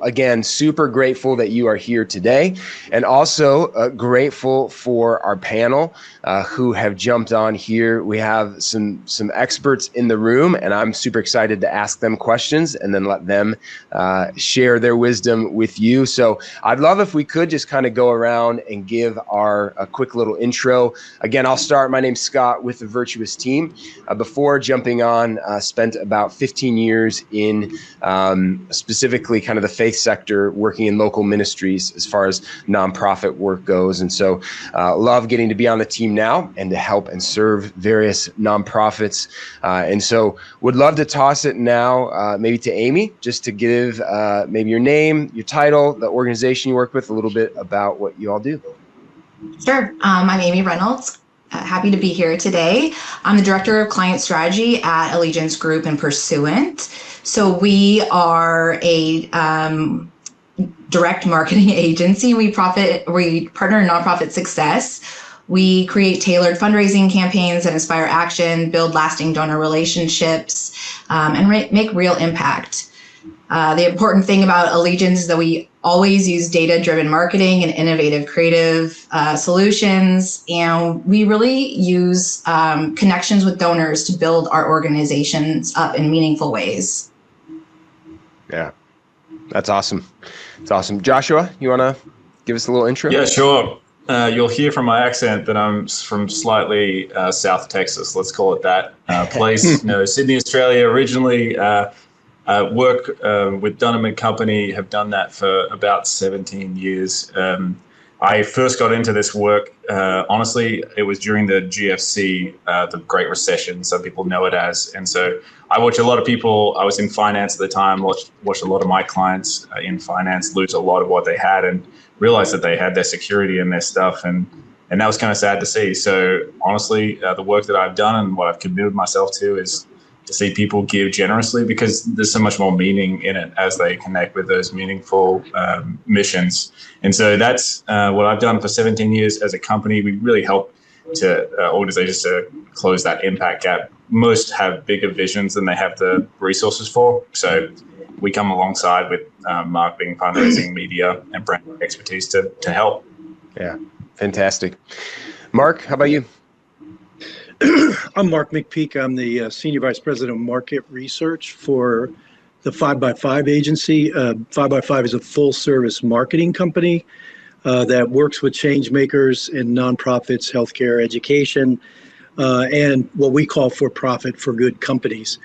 Again, super grateful that you are here today, and also grateful for our panel who have jumped on here. We have some experts in the room, and I'm super excited to ask them questions and then let them share their wisdom with you. So I'd love if we could just kind of go around and give a quick little intro. Again, I'll start. My name's Scott with the Virtuous Team. Before jumping on, spent about 15 years in specifically kind of the faith sector, working in local ministries as far as nonprofit work goes. And so love getting to be on the team now and to help and serve various nonprofits. And so would love to toss it now maybe to Amy, just to give maybe your name, your title, the organization you work with, a little bit about what you all do. Sure. I'm Amy Reynolds. Happy to be here today. I'm the Director of Client Strategy at Allegiance Group and Pursuant. So we are a direct marketing agency. We partner in nonprofit success. We create tailored fundraising campaigns that inspire action, build lasting donor relationships, and make real impact. The important thing about Allegiance is that we always use data-driven marketing and innovative creative solutions, and we really use connections with donors to build our organizations up in meaningful ways. Yeah, that's awesome. It's awesome. Joshua, you want to give us a little intro? Yeah, sure. You'll hear from my accent that I'm from slightly South Texas, let's call it that place. Sydney, Australia originally. Work with Dunham and Company, have done that for about 17 years. I first got into this work, honestly, it was during the GFC, the Great Recession, some people know it as. And so I watch a lot of people, I was in finance at the time, watched a lot of my clients in finance lose a lot of what they had and realized that they had their security and their stuff. And that was kind of sad to see. So honestly, the work that I've done and what I've committed myself to is to see people give generously, because there's so much more meaning in it as they connect with those meaningful missions. And so that's what I've done for 17 years as a company. We really help to organizations to close that impact gap. Most have bigger visions than they have the resources for. So we come alongside with marketing, fundraising, media, and brand expertise to help. Yeah, fantastic. Mark, how about you? I'm Mark McPeak. I'm the Senior Vice President of Market Research for the 5x5 agency. 5x5 is a full-service marketing company that works with change makers in nonprofits, healthcare, education, and what we call for-profit for good companies.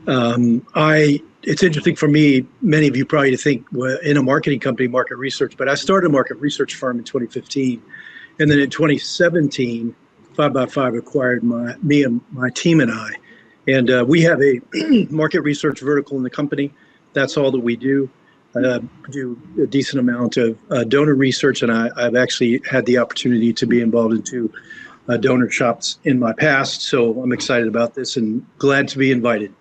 It's interesting for me, many of you probably to think in a marketing company, market research, but I started a market research firm in 2015. And then in 2017, 5x5 acquired me and my team and I. And we have a market research vertical in the company. That's all that we do. Do a decent amount of donor research, and I've actually had the opportunity to be involved in 2 donor shops in my past. So I'm excited about this and glad to be invited.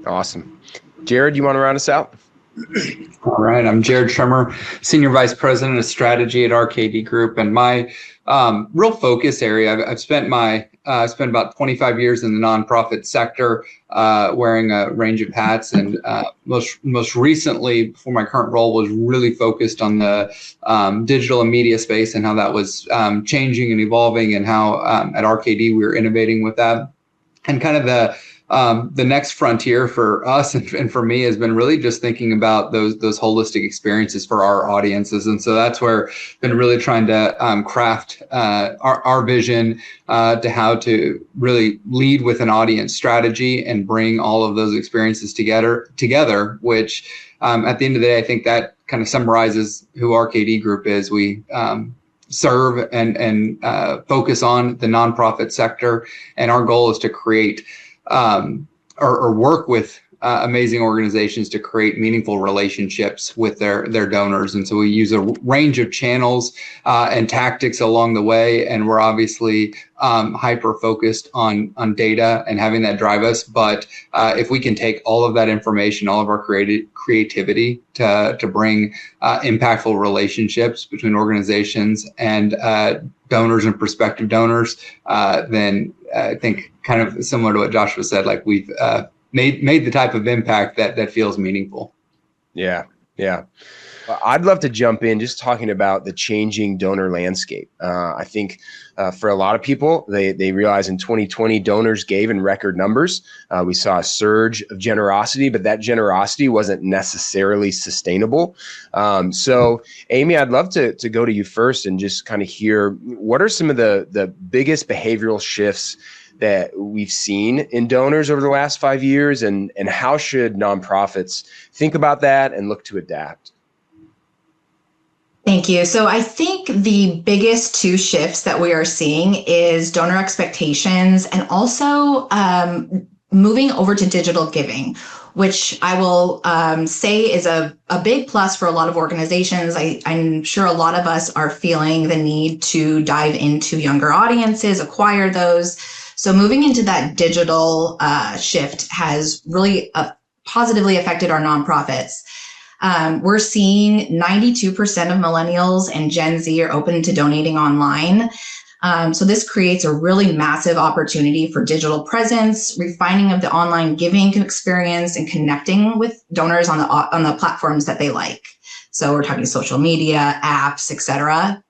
Awesome. Jared, you want to round us out? All right. I'm Jared Schirmer, Senior Vice President of Strategy at RKD Group. And my real focus area, I've spent about 25 years in the nonprofit sector, wearing a range of hats. And most recently, before my current role, was really focused on the digital and media space and how that was changing and evolving, and how at RKD we were innovating with that. And kind of the next frontier for us and for me has been really just thinking about those holistic experiences for our audiences. And so that's where I've been really trying to craft our vision to how to really lead with an audience strategy and bring all of those experiences together, which at the end of the day, I think that kind of summarizes who RKD Group is. We serve and focus on the nonprofit sector, and our goal is to create or work with amazing organizations to create meaningful relationships with their donors. And so we use a range of channels and tactics along the way. And we're obviously hyper focused on data and having that drive us. But if we can take all of that information, all of our creativity to bring impactful relationships between organizations and donors and prospective donors, then I think kind of similar to what Joshua said, like we've made the type of impact that feels meaningful. Yeah, Yeah. I'd love to jump in just talking about the changing donor landscape. I think for a lot of people, they realize in 2020, donors gave in record numbers. We saw a surge of generosity, but that generosity wasn't necessarily sustainable. So, Amy, I'd love to go to you first and just kind of hear what are some of the biggest behavioral shifts that we've seen in donors over the last 5 years, and how should nonprofits think about that and look to adapt? Thank you. So I think the biggest two shifts that we are seeing is donor expectations and also moving over to digital giving, which I will say is a big plus for a lot of organizations. I'm sure a lot of us are feeling the need to dive into younger audiences, acquire those. So moving into that digital shift has really positively affected our nonprofits. We're seeing 92% of millennials and Gen Z are open to donating online. So this creates a really massive opportunity for digital presence, refining of the online giving experience, and connecting with donors on the platforms that they like. So we're talking social media, apps, etc.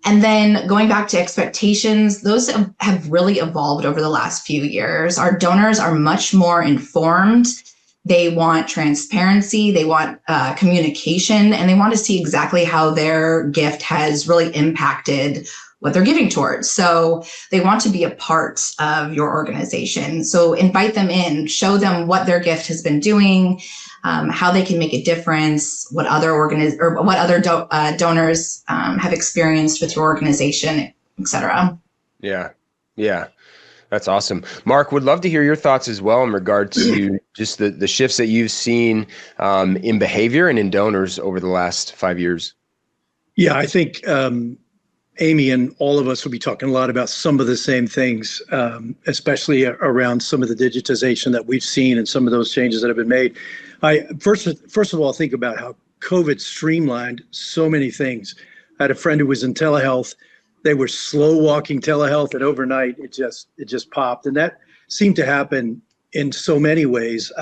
And then going back to expectations, those have really evolved over the last few years. Our donors are much more informed. They want transparency, they want communication, and they want to see exactly how their gift has really impacted what they're giving towards. So they want to be a part of your organization. So invite them in, show them what their gift has been doing, how they can make a difference, what other donors have experienced with your organization, et cetera. Yeah. That's awesome. Mark, would love to hear your thoughts as well in regard to just the shifts that you've seen in behavior and in donors over the last 5 years. Yeah, I think Amy and all of us will be talking a lot about some of the same things, especially around some of the digitization that we've seen and some of those changes that have been made. First of all, think about how COVID streamlined so many things. I had a friend who was in telehealth. They were slow walking telehealth, and overnight it just popped. And that seemed to happen in so many ways.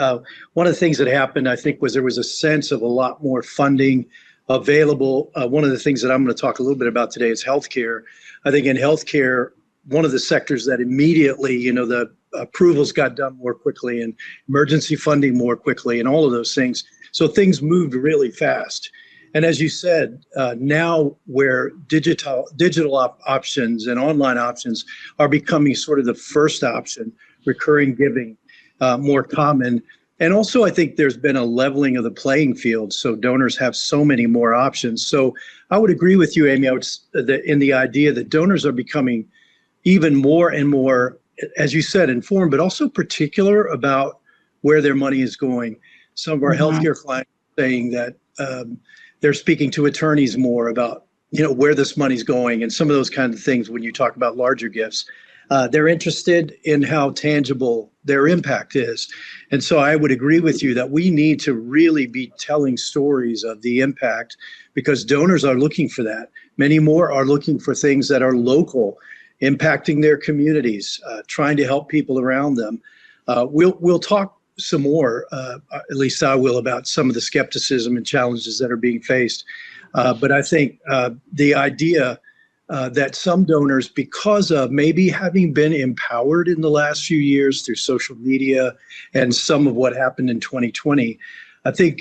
One of the things that happened, I think, was there was a sense of a lot more funding available. One of the things that I'm going to talk a little bit about today is healthcare. I think in healthcare, one of the sectors that immediately, the approvals got done more quickly and emergency funding more quickly and all of those things. So things moved really fast. And as you said, now where digital options and online options are becoming sort of the first option, recurring giving more common. And also, I think there's been a leveling of the playing field. So donors have so many more options. So I would agree with you, Amy, in the idea that donors are becoming even more and more, as you said, informed, but also particular about where their money is going. Some of our healthcare clients are saying that they're speaking to attorneys more about, where this money's going and some of those kinds of things when you talk about larger gifts. They're interested in how tangible their impact is. And so I would agree with you that we need to really be telling stories of the impact because donors are looking for that. Many more are looking for things that are local, impacting their communities, trying to help people around them. We'll talk some more, at least I will, about some of the skepticism and challenges that are being faced. But I think the idea that some donors, because of maybe having been empowered in the last few years through social media and some of what happened in 2020, I think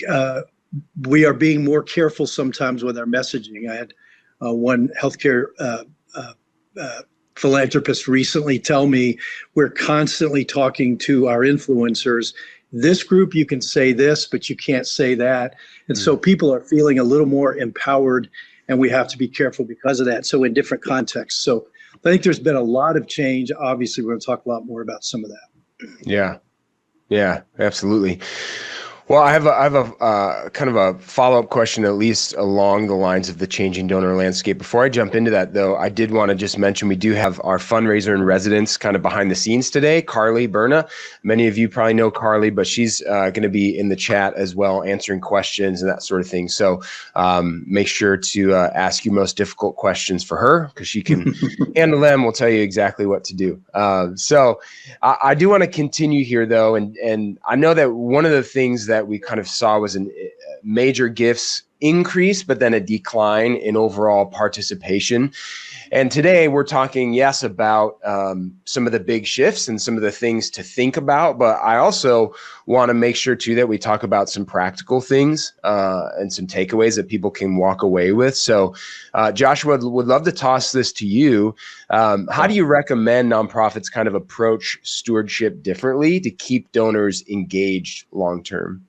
we are being more careful sometimes with our messaging. I had one healthcare philanthropist recently tell me we're constantly talking to our influencers. This group, you can say this, but you can't say that. And so people are feeling a little more empowered, and we have to be careful because of that. So in different contexts. So I think there's been a lot of change. Obviously, we're going to talk a lot more about some of that. Yeah, absolutely. Well, I have a kind of a follow-up question, at least along the lines of the changing donor landscape. Before I jump into that, though, I did want to just mention we do have our fundraiser in residence kind of behind the scenes today, Carly Berna. Many of you probably know Carly, but she's going to be in the chat as well, answering questions and that sort of thing. So make sure to ask your most difficult questions for her because she can handle them. We'll tell you exactly what to do. So I do want to continue here, though, and I know that one of the things that that we kind of saw was a major gifts increase, but then a decline in overall participation. And today we're talking, yes, about some of the big shifts and some of the things to think about, but I also want to make sure too that we talk about some practical things and some takeaways that people can walk away with. So Joshua, would love to toss this to you. How do you recommend nonprofits kind of approach stewardship differently to keep donors engaged long-term?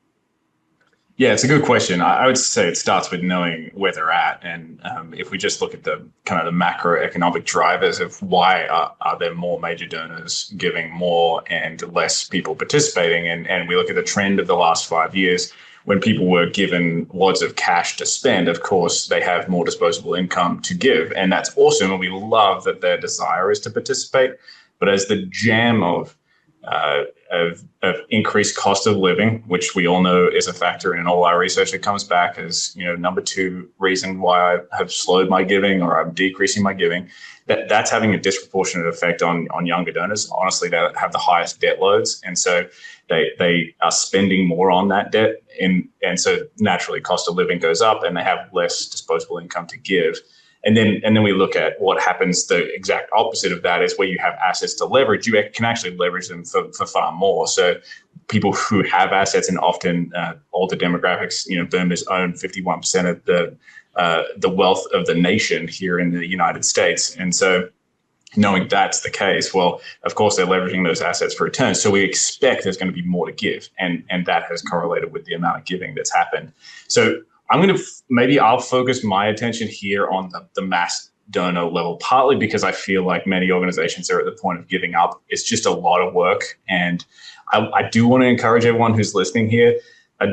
Yeah, it's a good question. I would say it starts with knowing where they're at. And if we just look at the kind of the macroeconomic drivers of why are there more major donors giving more and less people participating, and we look at the trend of the last 5 years, when people were given loads of cash to spend, of course, they have more disposable income to give. And that's awesome. And we love that their desire is to participate. But as the jam of increased cost of living, which we all know is a factor in all our research that comes back as, number 2 reason why I have slowed my giving or I'm decreasing my giving, that's having a disproportionate effect on younger donors, honestly, that have the highest debt loads. And so they are spending more on that debt. And so naturally cost of living goes up and they have less disposable income to give. And then we look at what happens. The exact opposite of that is where you have assets to leverage. You can actually leverage them for far more. So people who have assets, and often older demographics, boomers own 51% of the wealth of the nation here in the United States. And so knowing that's the case, well, of course, they're leveraging those assets for returns. So we expect there's going to be more to give. And that has correlated with the amount of giving that's happened. So I'll focus my attention here on the mass donor level, partly because I feel like many organizations are at the point of giving up. It's just a lot of work. And I do want to encourage everyone who's listening here,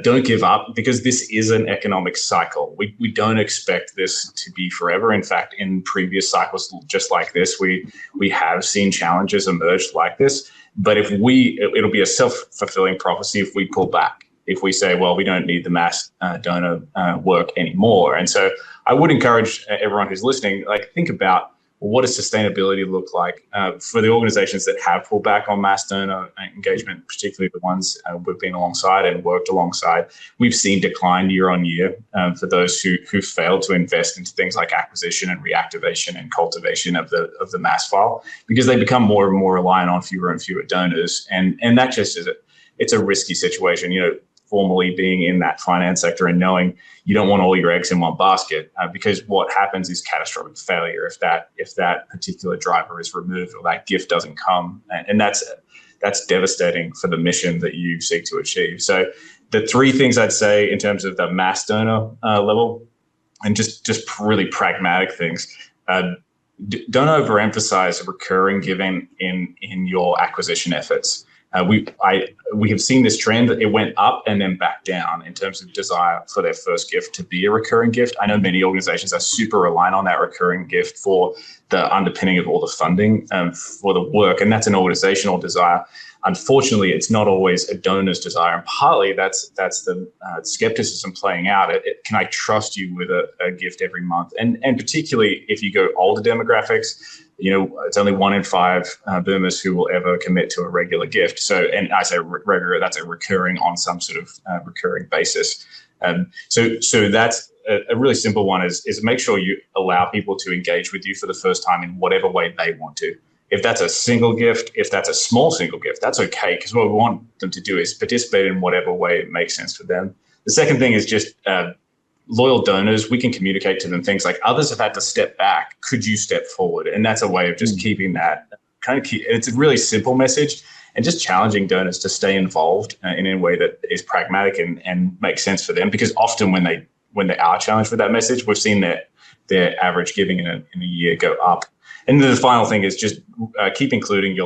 don't give up, because this is an economic cycle. We don't expect this to be forever. In fact, in previous cycles just like this, we have seen challenges emerge like this. But it'll be a self-fulfilling prophecy if we pull back. If we say, well, we don't need the mass donor work anymore. And so I would encourage everyone who's listening, think about, what does sustainability look like for the organizations that have pulled back on mass donor engagement, particularly the ones we've been alongside and worked alongside. We've seen decline year on year for those who failed to invest into things like acquisition and reactivation and cultivation of the mass file, because they become more and more reliant on fewer and fewer donors. And that just it's a risky situation. Formally being in that finance sector and knowing you don't want all your eggs in one basket, because what happens is catastrophic failure if that particular driver is removed or that gift doesn't come, and that's devastating for the mission that you seek to achieve. So the 3 things I'd say in terms of the mass donor level, and just really pragmatic things. Don't overemphasize recurring giving in your acquisition efforts. We have seen this trend. It went up and then back down in terms of desire for their first gift to be a recurring gift. I know many organizations are super reliant on that recurring gift for the underpinning of all the funding for the work, and that's an organizational desire. Unfortunately, it's not always a donor's desire, and partly that's the skepticism playing out. Can I trust you with a gift every month? And particularly if you go older demographics, it's only 1 in 5 boomers who will ever commit to a regular gift. So, and I say regular, that's a recurring on some sort of recurring basis. So that's a really simple one is make sure you allow people to engage with you for the first time in whatever way they want to. If that's a single gift, if that's a small single gift, that's okay, because what we want them to do is participate in whatever way it makes sense for them. The second thing is just loyal donors. We can communicate to them things like, others have had to step back. Could you step forward? And that's a way of just keeping that it's a really simple message, and just challenging donors to stay involved in a way that is pragmatic and makes sense for them. Because often when they are challenged with that message, we've seen their average giving in a year go up. And then the final thing is just keep including your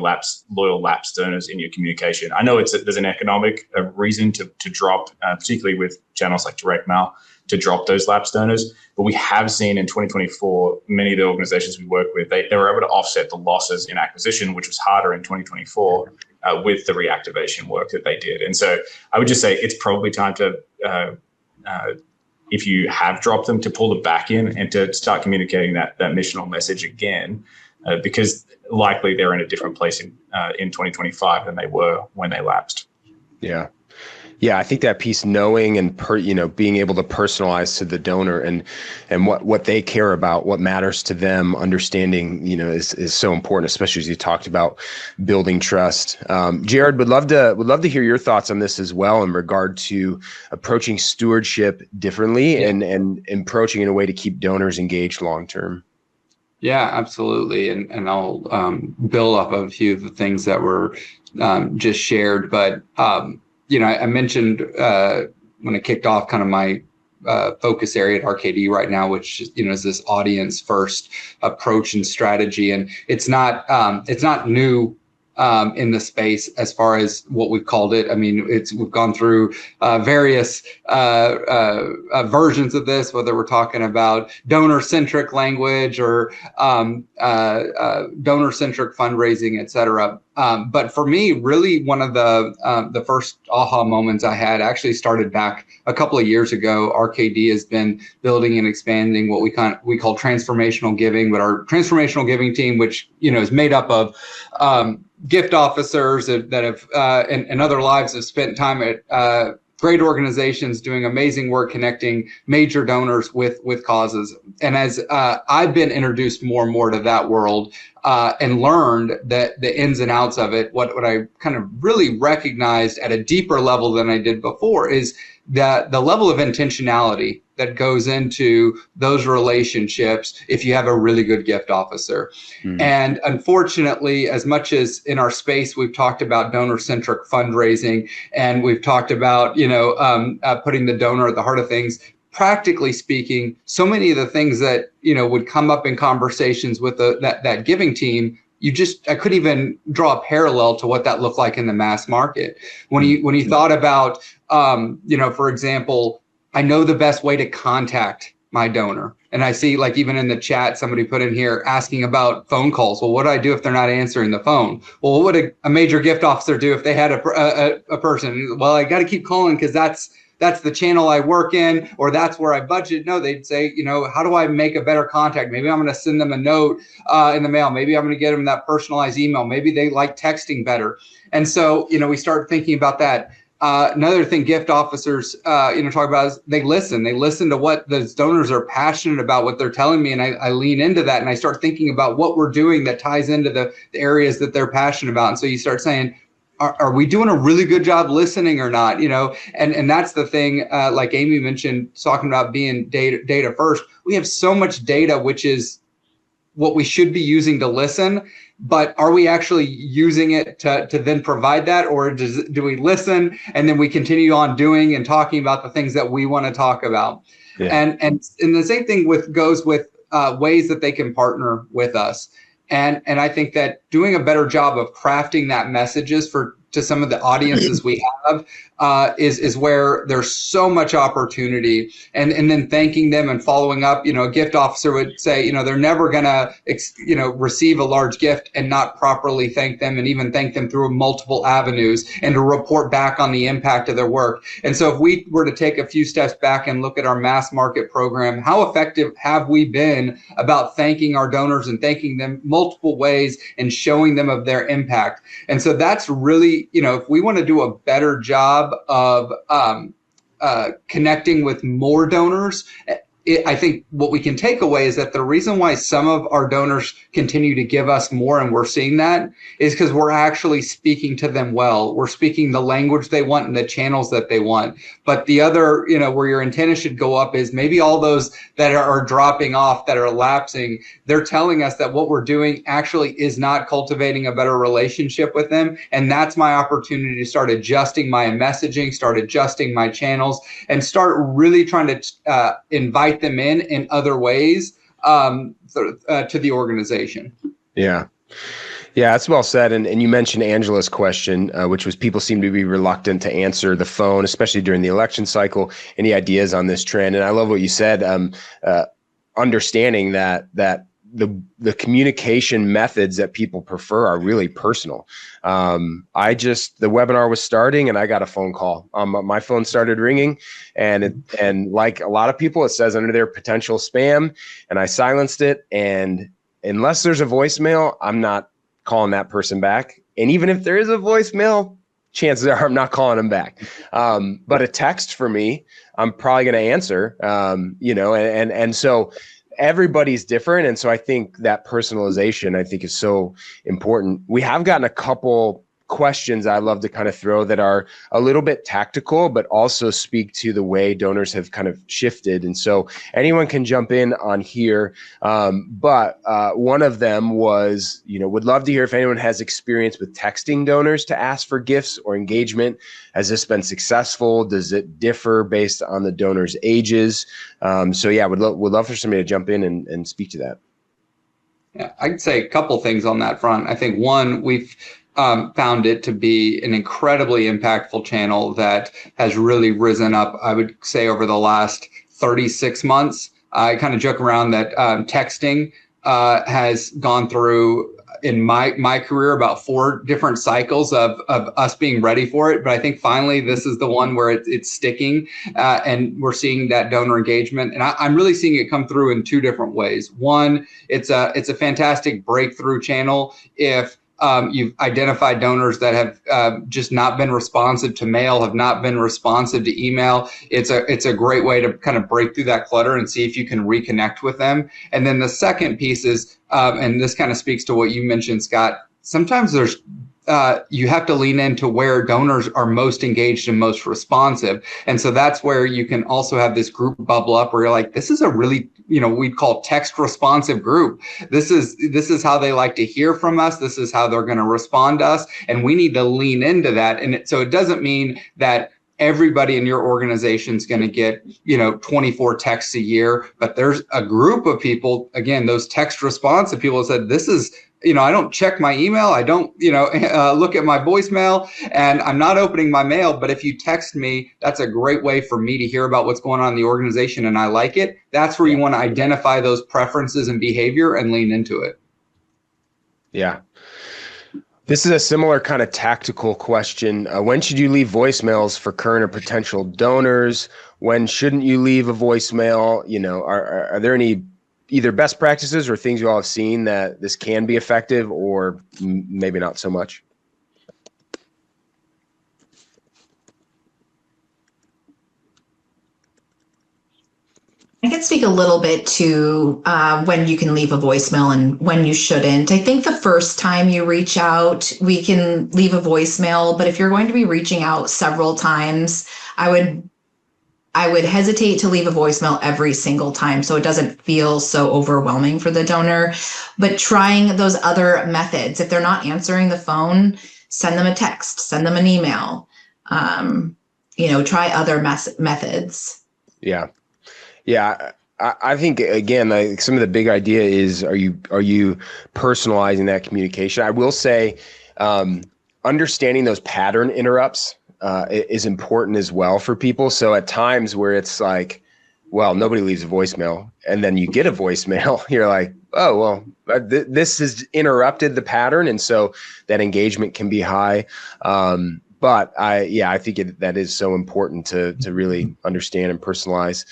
loyal lapsed donors in your communication. I know there's an economic reason to drop, particularly with channels like direct mail, to drop those lapsed donors. But we have seen in 2024, many of the organizations we work with, they were able to offset the losses in acquisition, which was harder in 2024, with the reactivation work that they did. And so I would just say it's probably time to, if you have dropped them, to pull them back in and to start communicating that missional message again, because likely they're in a different place in 2025 than they were when they lapsed. Yeah. Yeah, I think that piece, knowing and being able to personalize to the donor and what they care about, what matters to them, understanding, is so important, especially as you talked about building trust. Jared, would love to hear your thoughts on this as well in regard to approaching stewardship differently and approaching in a way to keep donors engaged long term. Yeah, absolutely. And I'll build off of a few of the things that were just shared. But, I mentioned when I kicked off kind of my focus area at RKD right now, which, is this audience first approach and strategy. And it's not new in the space as far as what we've called it. I mean, we've gone through various versions of this, whether we're talking about donor-centric language or donor-centric fundraising, et cetera. But for me, really one of the first aha moments I had actually started back a couple of years ago. RKD has been building and expanding what we call transformational giving, but our transformational giving team, which is made up of gift officers that have in other lives have spent time at great organizations doing amazing work connecting major donors with causes. And as I've been introduced more and more to that world and learned that the ins and outs of it, what I kind of really recognized at a deeper level than I did before is that the level of intentionality that goes into those relationships if you have a really good gift officer. Mm. And unfortunately, as much as in our space, we've talked about donor-centric fundraising and we've talked about, putting the donor at the heart of things, practically speaking, so many of the things that, would come up in conversations with that giving team, I couldn't even draw a parallel to what that looked like in the mass market. When you thought about, for example, I know the best way to contact my donor. And I see, like, even in the chat, somebody put in here asking about phone calls. Well, what do I do if they're not answering the phone? Well, what would a major gift officer do if they had a person? Well, I got to keep calling because that's the channel I work in, or that's where I budget. No, they'd say, how do I make a better contact? Maybe I'm going to send them a note in the mail. Maybe I'm going to get them that personalized email. Maybe they like texting better. And so, we start thinking about that. Another thing gift officers, talk about is they listen. They listen to what those donors are passionate about, what they're telling me, and I lean into that, and I start thinking about what we're doing that ties into the areas that they're passionate about. And so you start saying, are we doing a really good job listening or not? And that's the thing, like Amy mentioned, talking about being data first. We have so much data, which is what we should be using to listen, but are we actually using it to then provide that, or do we listen and then we continue on doing and talking about the things that we want to talk about? Yeah. And the same thing goes with ways that they can partner with us. And I think that doing a better job of crafting that messages to some of the audiences we have is where there's so much opportunity, and then thanking them and following up. A gift officer would say, they're never gonna receive a large gift and not properly thank them, and even thank them through multiple avenues, and to report back on the impact of their work. And so if we were to take a few steps back and look at our mass market program, how effective have we been about thanking our donors and thanking them multiple ways and showing them of their impact? And so that's really, if we want to do a better job of connecting with more donors, I think what we can take away is that the reason why some of our donors continue to give us more, and we're seeing that, is because we're actually speaking to them well. We're speaking the language they want and the channels that they want. But the other, where your antenna should go up is maybe all those that are dropping off, that are lapsing, they're telling us that what we're doing actually is not cultivating a better relationship with them. And that's my opportunity to start adjusting my messaging, start adjusting my channels, and start really trying to invite them in other ways to the organization. Yeah, that's well said. And you mentioned Angela's question, which was people seem to be reluctant to answer the phone, especially during the election cycle. Any ideas on this trend? And I love what you said, understanding that the communication methods that people prefer are really personal. The webinar was starting and I got a phone call. My phone started ringing, and like a lot of people, it says under there potential spam, and I silenced it. And unless there's a voicemail, I'm not calling that person back. And even if there is a voicemail, chances are I'm not calling them back. But a text for me, I'm probably going to answer, and so everybody's different. And so I think that personalization, I think, is so important. We have gotten a couple questions I love to kind of throw that are a little bit tactical, but also speak to the way donors have kind of shifted. And so anyone can jump in on here. But one of them was, would love to hear if anyone has experience with texting donors to ask for gifts or engagement. Has this been successful? Does it differ based on the donors' ages? So yeah, would love for somebody to jump in and speak to that. Yeah, I'd say a couple things on that front. I think one, we've found it to be an incredibly impactful channel that has really risen up, I would say, over the last 36 months. I kind of joke around that texting has gone through, in my career, about 4 different cycles of us being ready for it. But I think finally this is the one where it's sticking, and we're seeing that donor engagement. And I'm really seeing it come through in 2 different ways. One, it's a fantastic breakthrough channel if you've identified donors that have just not been responsive to mail, have not been responsive to email. It's a great way to kind of break through that clutter and see if you can reconnect with them. And then the second piece is, and this kind of speaks to what you mentioned, Scott, sometimes there's you have to lean into where donors are most engaged and most responsive. And so that's where you can also have this group bubble up where you're like, this is a really, we'd call text responsive group. This is how they like to hear from us. This is how they're going to respond to us. And we need to lean into that. And so it doesn't mean that everybody in your organization is going to get, 24 texts a year, but there's a group of people, again, those text responsive people said, this is, I don't check my email. I don't, look at my voicemail, and I'm not opening my mail. But if you text me, that's a great way for me to hear about what's going on in the organization, and I like it. That's where you want to identify those preferences and behavior and lean into it. Yeah. This is a similar kind of tactical question. When should you leave voicemails for current or potential donors? When shouldn't you leave a voicemail? Are there any either best practices or things you all have seen that this can be effective, or maybe not so much? I can speak a little bit to when you can leave a voicemail and when you shouldn't. I think the first time you reach out, we can leave a voicemail, but if you're going to be reaching out several times, I would hesitate to leave a voicemail every single time so it doesn't feel so overwhelming for the donor. But trying those other methods, if they're not answering the phone, send them a text, send them an email, try other methods. Yeah. Yeah. I think, again, like some of the big idea is, are you personalizing that communication? I will say understanding those pattern interrupts is important as well for people. So at times where it's like, well, nobody leaves a voicemail, and then you get a voicemail, you're like, oh, well, this has interrupted the pattern. And so that engagement can be high. But I think that is so important to really understand and personalize.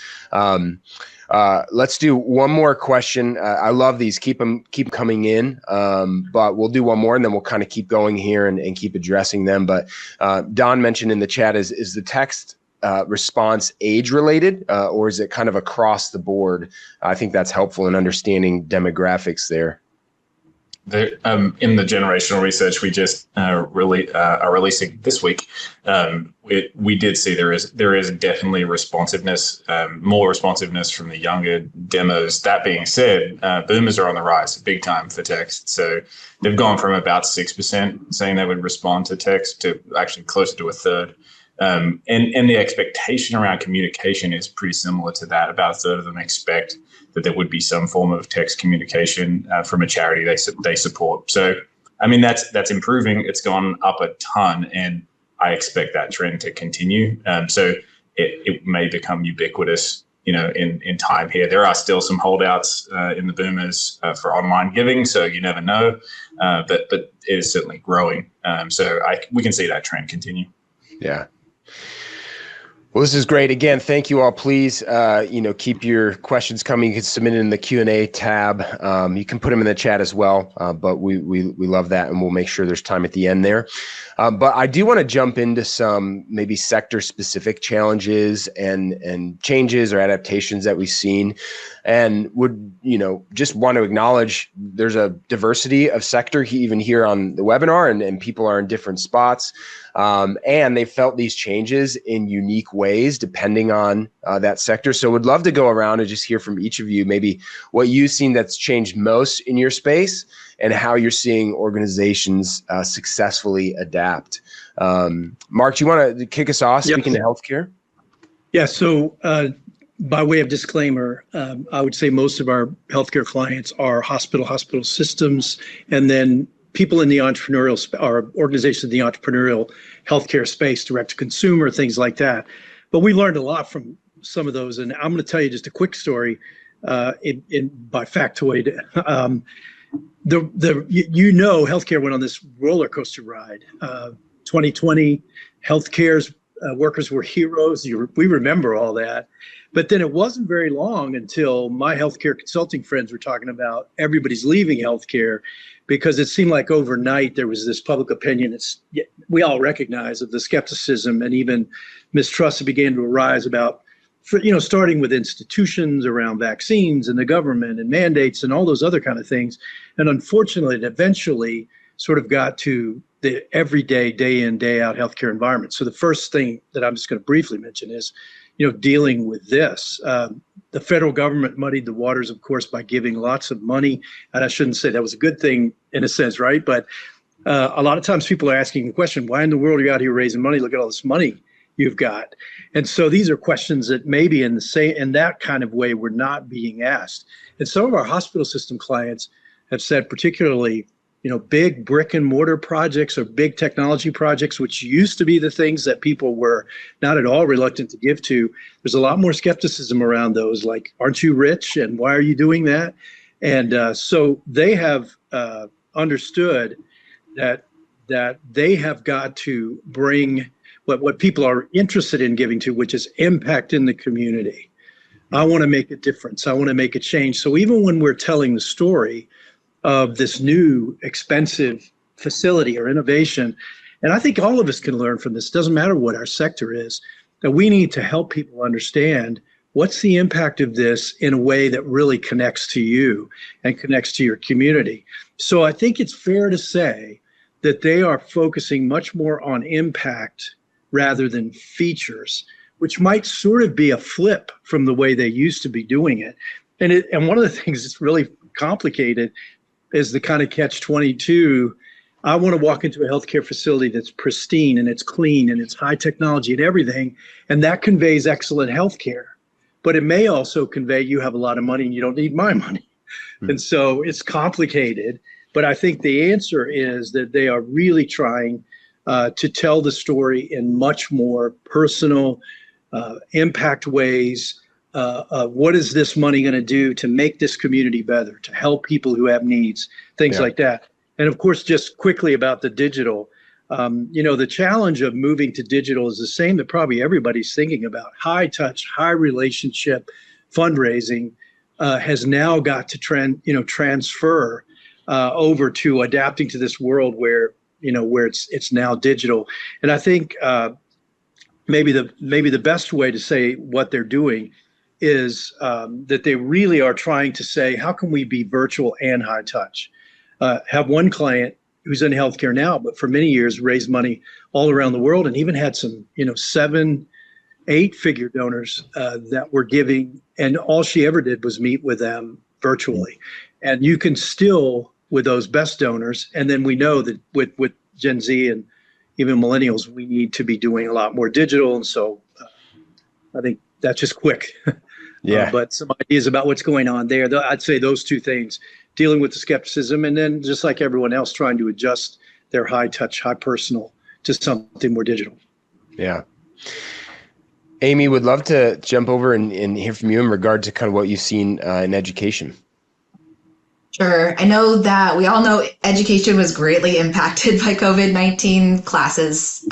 Let's do one more question. I love these. Keep coming in. But we'll do one more, and then we'll kind of keep going here and keep addressing them. But Don mentioned in the chat, is the text response age related, or is it kind of across the board? I think that's helpful in understanding demographics there. In the generational research we just are releasing this week, we did see there is definitely responsiveness, more responsiveness from the younger demos. That being said, boomers are on the rise big time for text. So they've gone from about 6% saying they would respond to text to actually closer to a third. And the expectation around communication is pretty similar to that. About a third of them expect that there would be some form of text communication from a charity they support. So, I mean, that's improving. It's gone up a ton, and I expect that trend to continue. So it may become ubiquitous, in time here. There are still some holdouts in the boomers for online giving, so you never know. But it is certainly growing. So we can see that trend continue. Yeah. Well, this is great. Again, thank you all. Please, keep your questions coming. You can submit it in the Q&A tab. You can put them in the chat as well, but we love that, and we'll make sure there's time at the end there. But I do want to jump into some maybe sector-specific challenges and changes or adaptations that we've seen, and would just want to acknowledge there's a diversity of sector even here on the webinar, and people are in different spots. And they felt these changes in unique ways depending on that sector. So would love to go around and just hear from each of you, maybe what you've seen that's changed most in your space and how you're seeing organizations successfully adapt. Mark, do you want to kick us off speaking to healthcare? Yeah, so by way of disclaimer, I would say most of our healthcare clients are hospital systems, and then people in the entrepreneurial or organizations in the entrepreneurial healthcare space, direct to consumer, things like that. But we learned a lot from some of those. And I'm going to tell you just a quick story by factoid. Healthcare went on this roller coaster ride. 2020, healthcare's workers were heroes. We remember all that. But then it wasn't very long until my healthcare consulting friends were talking about everybody's leaving healthcare, because it seemed like overnight there was this public opinion we all recognize of the skepticism and even mistrust that began to arise about, starting with institutions around vaccines and the government and mandates and all those other kind of things. And unfortunately, it eventually sort of got to the everyday, day in, day out healthcare environment. So the first thing that I'm just going to briefly mention is, dealing with this. The federal government muddied the waters, of course, by giving lots of money. And I shouldn't say that was a good thing in a sense, right? But a lot of times people are asking the question, why in the world are you out here raising money? Look at all this money you've got. And so these are questions that maybe in that kind of way were not being asked. And some of our hospital system clients have said, particularly, big brick and mortar projects or big technology projects, which used to be the things that people were not at all reluctant to give to. There's a lot more skepticism around those, like, aren't you rich and why are you doing that? And so they have understood that they have got to bring what people are interested in giving to, which is impact in the community. I want to make a difference. I want to make a change. So even when we're telling the story of this new expensive facility or innovation, and I think all of us can learn from this, doesn't matter what our sector is, that we need to help people understand what's the impact of this in a way that really connects to you and connects to your community. So I think it's fair to say that they are focusing much more on impact rather than features, which might sort of be a flip from the way they used to be doing it. And one of the things that's really complicated is the kind of catch-22. I want to walk into a healthcare facility that's pristine and it's clean and it's high technology and everything, and that conveys excellent healthcare. But it may also convey you have a lot of money and you don't need my money. And so it's complicated. But I think the answer is that they are really trying to tell the story in much more personal, impact ways. What is this money going to do to make this community better, to help people who have needs, things like that. And of course, just quickly about the digital, the challenge of moving to digital is the same that probably everybody's thinking about. High touch, high relationship fundraising has now got to transfer over to adapting to this world where it's now digital. And I think maybe the best way to say what they're doing is that they really are trying to say, how can we be virtual and high touch? Have one client who's in healthcare now, but for many years raised money all around the world and even had some, 7, 8-figure donors that were giving, and all she ever did was meet with them virtually. And you can still, with those best donors, and then we know that with Gen Z and even millennials, we need to be doing a lot more digital. And so I think that's just quick. Yeah. But some ideas about what's going on there. I'd say those two things, dealing with the skepticism, and then just like everyone else, trying to adjust their high touch, high personal to something more digital. Yeah. Amy, would love to jump over and hear from you in regard to kind of what you've seen in education. Sure. I know that we all know education was greatly impacted by COVID-19. Classes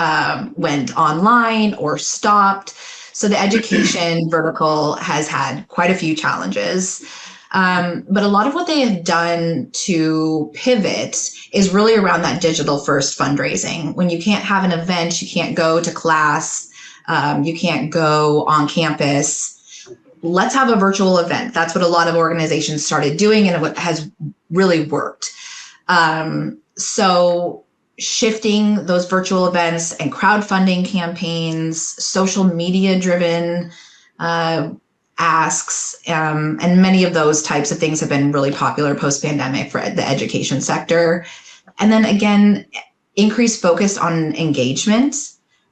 went online or stopped. So the education vertical has had quite a few challenges. But a lot of what they have done to pivot is really around that digital first fundraising. When you can't have an event, you can't go to class, you can't go on campus. Let's have a virtual event. That's what a lot of organizations started doing, and it has really worked. So shifting those virtual events and crowdfunding campaigns, social media driven asks, and many of those types of things have been really popular post-pandemic for the education sector. And then again, increased focus on engagement,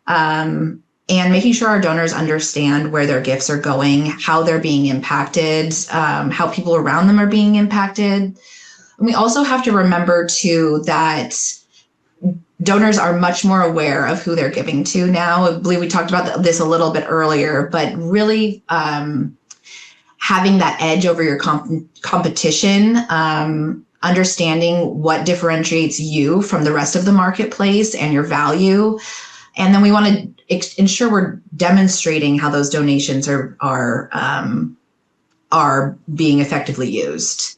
and making sure our donors understand where their gifts are going, how they're being impacted, how people around them are being impacted. And we also have to remember too that donors are much more aware of who they're giving to now. I believe we talked about this a little bit earlier, but really having that edge over your competition, understanding what differentiates you from the rest of the marketplace and your value. And then we want to ensure we're demonstrating how those donations are being effectively used.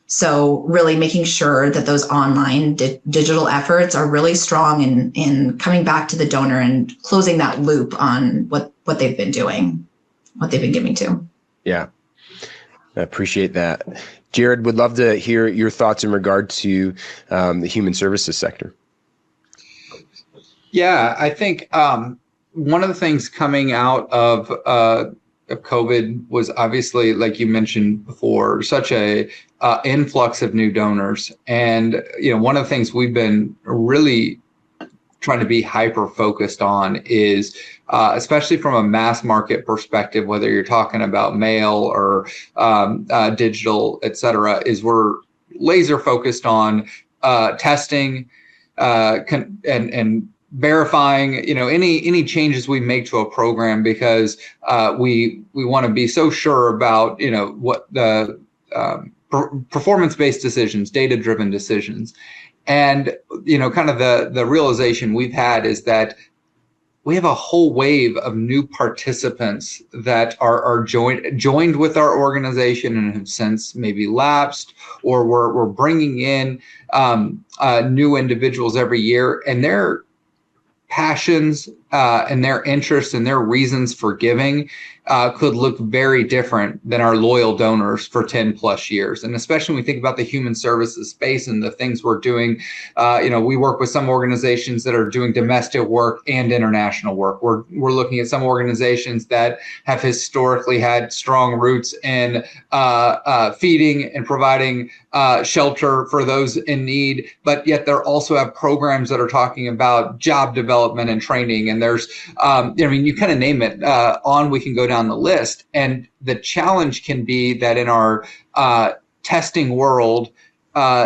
So really making sure that those online digital efforts are really strong in coming back to the donor and closing that loop on what they've been doing, what they've been giving to. Yeah, I appreciate that. Jared, would love to hear your thoughts in regard to the human services sector. Yeah, I think one of the things coming out of COVID was obviously, like you mentioned before, such a influx of new donors. And, one of the things we've been really trying to be hyper focused on is, especially from a mass market perspective, whether you're talking about mail or digital, et cetera, is we're laser focused on testing and verifying, any changes we make to a program, because we want to be so sure about, what the performance-based decisions, data-driven decisions. And, kind of the realization we've had is that we have a whole wave of new participants that are joined with our organization and have since maybe lapsed, or we're bringing in new individuals every year, and their passions and their interests and their reasons for giving could look very different than our loyal donors for 10 plus years. And especially when we think about the human services space and the things we're doing, we work with some organizations that are doing domestic work and international work. We're looking at some organizations that have historically had strong roots in feeding and providing shelter for those in need, but yet they also have programs that are talking about job development and training. And there's, you kind of name it, we can go down the list. And the challenge can be that in our testing world,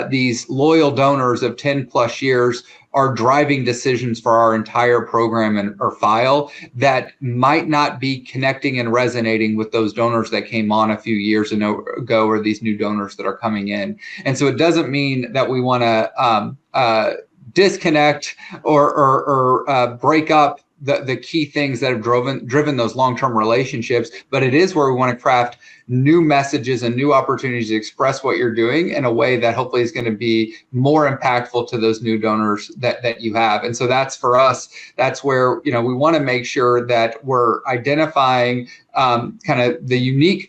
these loyal donors of 10 plus years are driving decisions for our entire program or file that might not be connecting and resonating with those donors that came on a few years ago, or these new donors that are coming in. And so it doesn't mean that we want to disconnect or break up the key things that have driven those long-term relationships, but it is where we want to craft new messages and new opportunities to express what you're doing in a way that hopefully is going to be more impactful to those new donors that you have. And so that's, for us, that's where, we want to make sure that we're identifying kind of the unique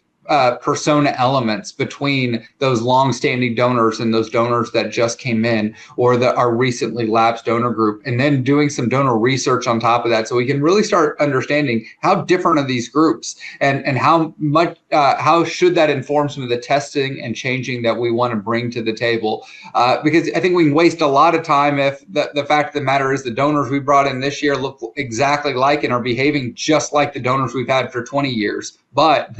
persona elements between those long-standing donors and those donors that just came in, or our recently lapsed donor group, and then doing some donor research on top of that, so we can really start understanding how different are these groups, and how much how should that inform some of the testing and changing that we want to bring to the table, because I think we can waste a lot of time if the fact of the matter is the donors we brought in this year look exactly like and are behaving just like the donors we've had for 20 years. But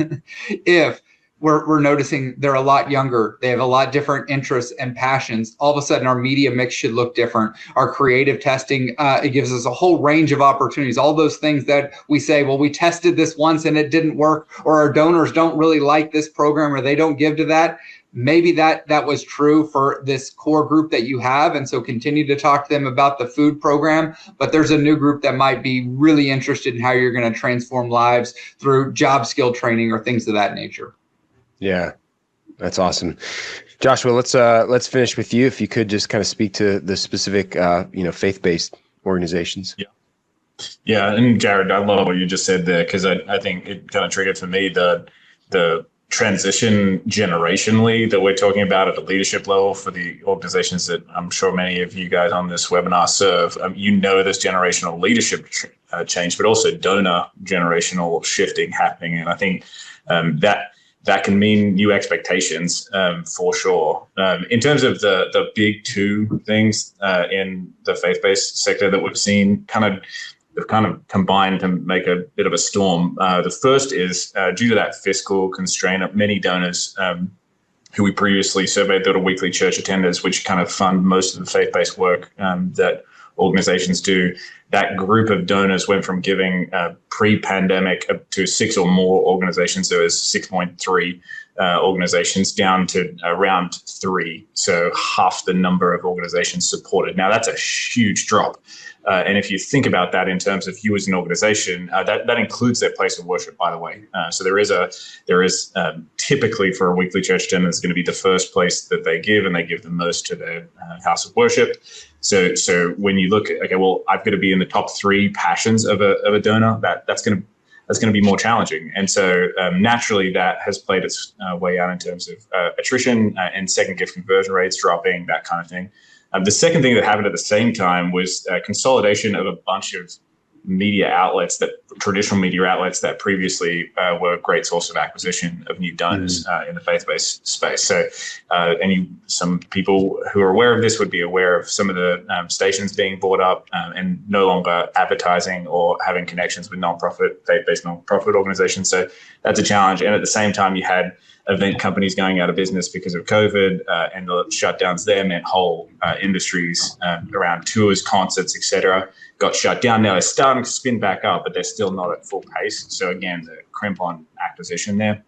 if we're noticing they're a lot younger, they have a lot different interests and passions, all of a sudden our media mix should look different. Our creative testing, it gives us a whole range of opportunities. All those things that we say, well, we tested this once and it didn't work, or our donors don't really like this program, or they don't give to that. maybe that was true for this core group that you have. And so continue to talk to them about the food program. But there's a new group that might be really interested in how you're going to transform lives through job skill training or things of that nature. Yeah, that's awesome. Joshua, let's finish with you. If you could just kind of speak to the specific, faith-based organizations. Yeah. And Jared, I love what you just said there, because I think it kind of triggered for me the transition generationally that we're talking about at the leadership level for the organizations that I'm sure many of you guys on this webinar serve. This generational leadership change, but also donor generational shifting happening. And I think that can mean new expectations for sure. In terms of the big two things in the faith-based sector that we've seen kind of combined to make a bit of a storm. The first is due to that fiscal constraint of many donors who we previously surveyed that are weekly church attenders, which kind of fund most of the faith-based work that organizations do. That group of donors went from giving pre-pandemic up to 6 or more organizations. There was 6.3 organizations down to around 3. So half the number of organizations supported. Now that's a huge drop. And if you think about that in terms of you as an organization, that includes their place of worship, by the way. So there is typically for a weekly church attendant, it's going to be the first place that they give, and they give the most to their house of worship. So when you look at, okay, well, I've got to be in the top 3 passions of a donor, that's going to be more challenging. And so naturally that has played its way out in terms of attrition and second gift conversion rates dropping, that kind of thing. The second thing that happened at the same time was consolidation of a bunch of traditional media outlets that previously were a great source of acquisition of new donors in the faith-based space. So some people who are aware of this would be aware of some of the stations being bought up and no longer advertising or having connections with faith-based nonprofit organizations. So that's a challenge. And at the same time, you had event companies going out of business because of COVID, and the shutdowns there meant whole industries around tours, concerts, etc. got shut down. Now they're starting to spin back up, but they're still not at full pace. So again, the crimp on acquisition there.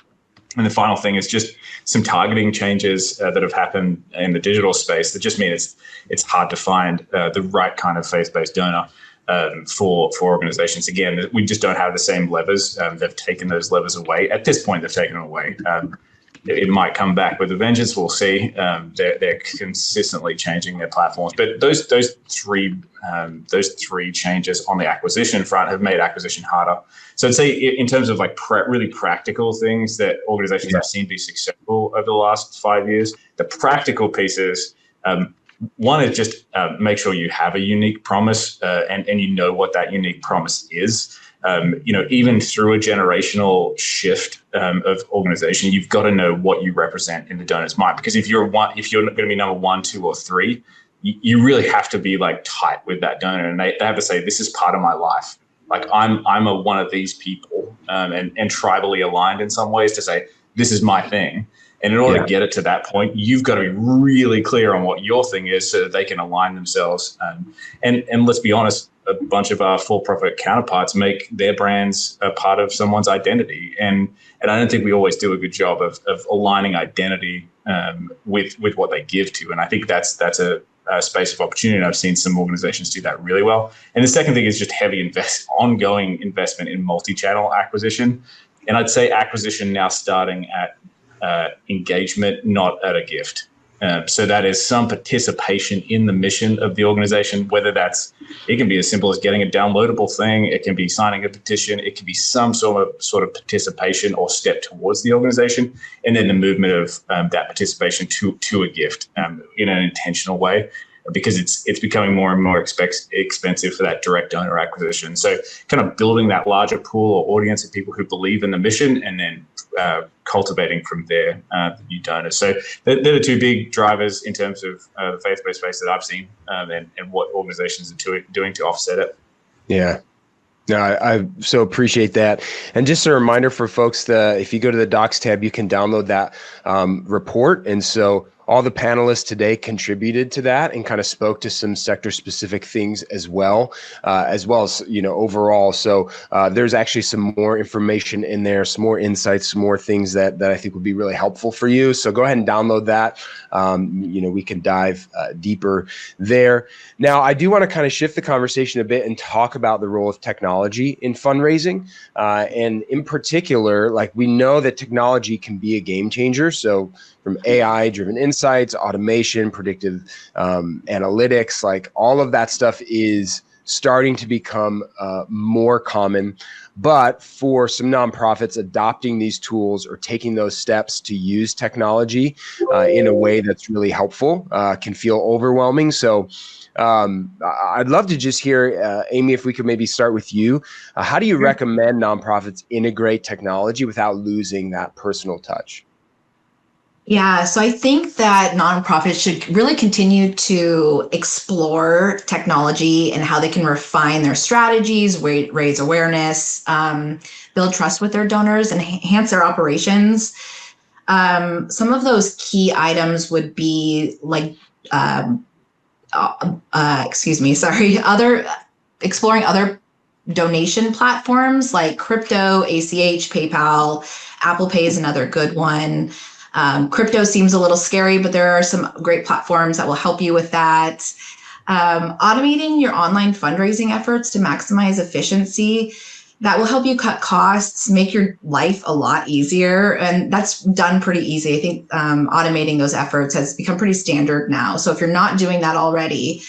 And the final thing is just some targeting changes that have happened in the digital space that just mean it's hard to find the right kind of faith-based donor for organizations. Again, we just don't have the same levers. They've taken those levers away. At this point, they've taken them away. It might come back with a vengeance. We'll see. They're consistently changing their platforms. But those three changes on the acquisition front have made acquisition harder. So I'd say in terms of like really practical things that organizations have seen be successful over the last 5 years, the practical pieces. One is just make sure you have a unique promise and you know what that unique promise is. Even through a generational shift of organization, you've got to know what you represent in the donor's mind. Because if you're going to be number 1, 2, or 3, you really have to be like tight with that donor, and they have to say, this is part of my life. Like I'm one of these people, and tribally aligned in some ways to say, this is my thing. And in order to get it to that point, you've got to be really clear on what your thing is so that they can align themselves. And let's be honest, a bunch of our for-profit counterparts make their brands a part of someone's identity. And I don't think we always do a good job of aligning identity with what they give to. And I think that's a space of opportunity. And I've seen some organizations do that really well. And the second thing is just ongoing investment in multi-channel acquisition. And I'd say acquisition now starting at engagement, not at a gift. So that is some participation in the mission of the organization, whether it can be as simple as getting a downloadable thing, it can be signing a petition, it can be some sort of participation or step towards the organization, and then the movement of that participation to a gift in an intentional way, because it's becoming more and more expensive for that direct donor acquisition. So kind of building that larger pool or audience of people who believe in the mission, and then cultivating from there the new donors. So they're the two big drivers in terms of the faith-based space that I've seen, and what organizations are doing to offset it. Yeah. No, I so appreciate that. And just a reminder for folks that if you go to the Docs tab, you can download that report. And so all the panelists today contributed to that and kind of spoke to some sector specific things as well as overall. So there's actually some more information in there, some more insights, some more things that I think would be really helpful for you. So go ahead and download that. We can dive deeper there. Now, I do want to kind of shift the conversation a bit and talk about the role of technology in fundraising. And in particular, like, we know that technology can be a game changer. So from AI-driven insights, automation, predictive analytics, like all of that stuff is starting to become more common. But for some nonprofits, adopting these tools or taking those steps to use technology in a way that's really helpful can feel overwhelming. So I'd love to just hear, Amy, if we could maybe start with you. How do you recommend nonprofits integrate technology without losing that personal touch? Yeah, so I think that nonprofits should really continue to explore technology and how they can refine their strategies, raise awareness, build trust with their donors, and enhance their operations. Some of those key items would be like, exploring other donation platforms like crypto, ACH, PayPal, Apple Pay is another good one. Crypto seems a little scary, but there are some great platforms that will help you with that. Automating your online fundraising efforts to maximize efficiency, that will help you cut costs, make your life a lot easier. And that's done pretty easy. I think automating those efforts has become pretty standard now. So if you're not doing that already,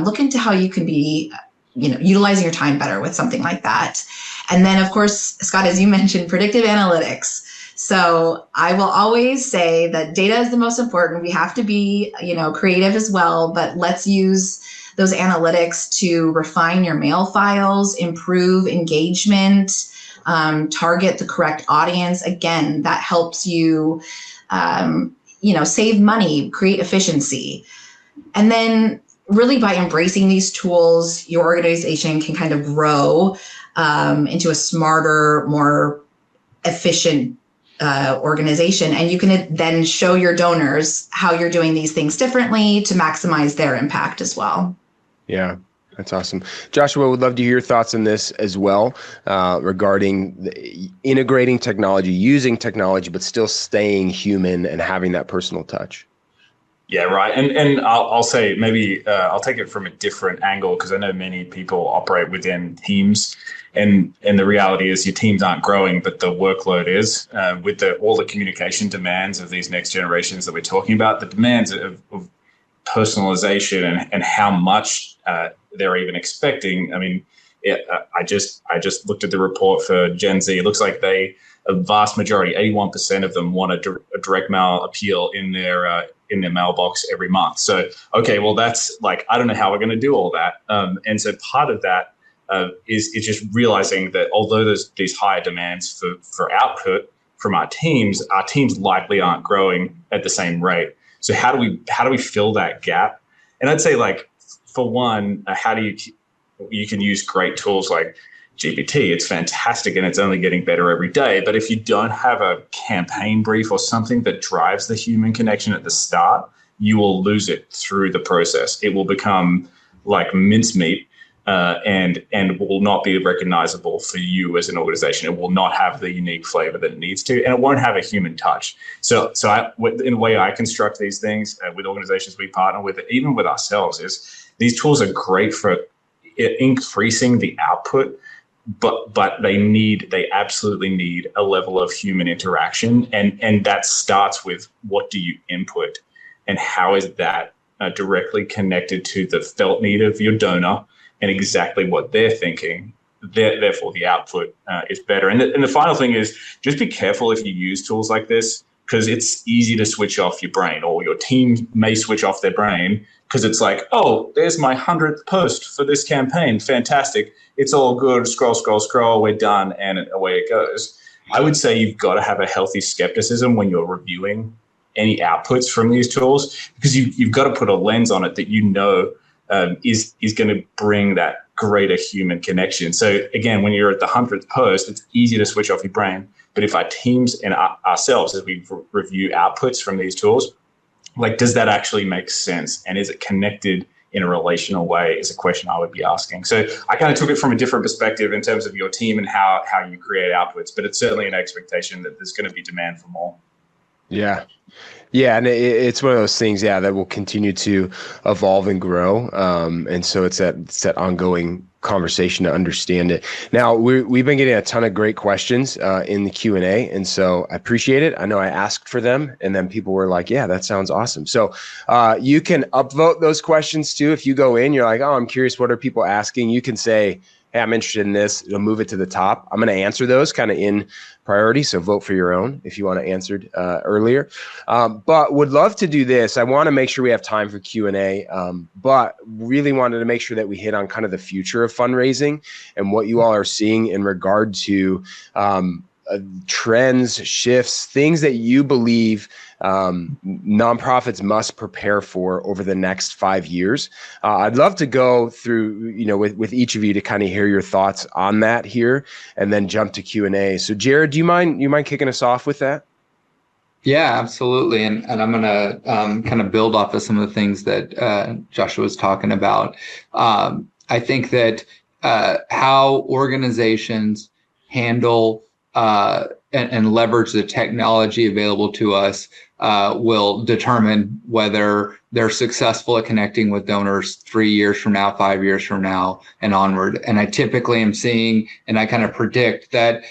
look into how you can be utilizing your time better with something like that. And then, of course, Scott, as you mentioned, predictive analytics. So I will always say that data is the most important. We have to be, creative as well, but let's use those analytics to refine your mail files, improve engagement, target the correct audience. Again, that helps you, save money, create efficiency. And then really by embracing these tools, your organization can kind of grow into a smarter, more efficient organization. And you can then show your donors how you're doing these things differently to maximize their impact as well. Yeah, that's awesome. Joshua, would love to hear your thoughts on this as well, regarding integrating technology, using technology, but still staying human and having that personal touch. Yeah, right. And I'll say maybe I'll take it from a different angle, because I know many people operate within teams. And the reality is your teams aren't growing, but the workload is, with all the communication demands of these next generations that we're talking about, the demands of personalization and how much they're even expecting. I mean, I just looked at the report for Gen Z. It looks like a vast majority, 81% of them, want a direct mail appeal in their mailbox every month. So, okay, well, that's like, I don't know how we're going to do all that. And so part of that is just realizing that although there's these higher demands for output from our teams likely aren't growing at the same rate. So how do we fill that gap? And I'd say, like, for one, you can use great tools like GPT. It's fantastic and it's only getting better every day. But if you don't have a campaign brief or something that drives the human connection at the start, you will lose it through the process. It will become like mincemeat. And will not be recognizable for you as an organization. It will not have the unique flavor that it needs to, and it won't have a human touch. So in the way I construct these things with organizations we partner with, even with ourselves, is these tools are great for increasing the output, but they absolutely need a level of human interaction, and that starts with what do you input, and how is that directly connected to the felt need of your donor and exactly what they're thinking. Therefore, the output is better. And the final thing is, just be careful if you use tools like this, because it's easy to switch off your brain, or your team may switch off their brain because it's like, oh, there's my 100th post for this campaign. Fantastic. It's all good. Scroll, scroll, scroll. We're done. And away it goes. I would say you've got to have a healthy skepticism when you're reviewing any outputs from these tools, because you've got to put a lens on it that is going to bring that greater human connection. So again, when you're at the 100th post, it's easy to switch off your brain. But if our teams and ourselves, as we review outputs from these tools, like, does that actually make sense? And is it connected in a relational way is a question I would be asking. So I kind of took it from a different perspective in terms of your team and how you create outputs, but it's certainly an expectation that there's going to be demand for more. Yeah. Yeah. And it's one of those things, that will continue to evolve and grow. And so it's that ongoing conversation to understand it. Now, we've been getting a ton of great questions in the Q&A, and so I appreciate it. I know I asked for them, and then people were like, yeah, that sounds awesome. So you can upvote those questions too. If you go in, you're like, oh, I'm curious, what are people asking? You can say, hey, I'm interested in this. It'll move it to the top. I'm going to answer those kind of in priority. So vote for your own if you want to answered earlier. But would love to do this. I want to make sure we have time for Q&A, but really wanted to make sure that we hit on kind of the future of fundraising and what you all are seeing in regard to trends, shifts, things that you believe nonprofits must prepare for over the next 5 years. I'd love to go through, with each of you to kind of hear your thoughts on that here, and then jump to Q&A. So Jared, do you mind kicking us off with that? Yeah, absolutely. And I'm going to kind of build off of some of the things that Joshua was talking about. I think that how organizations handle and leverage the technology available to us will determine whether they're successful at connecting with donors 3 years from now, 5 years from now, and onward. And I typically am seeing, and I kind of predict that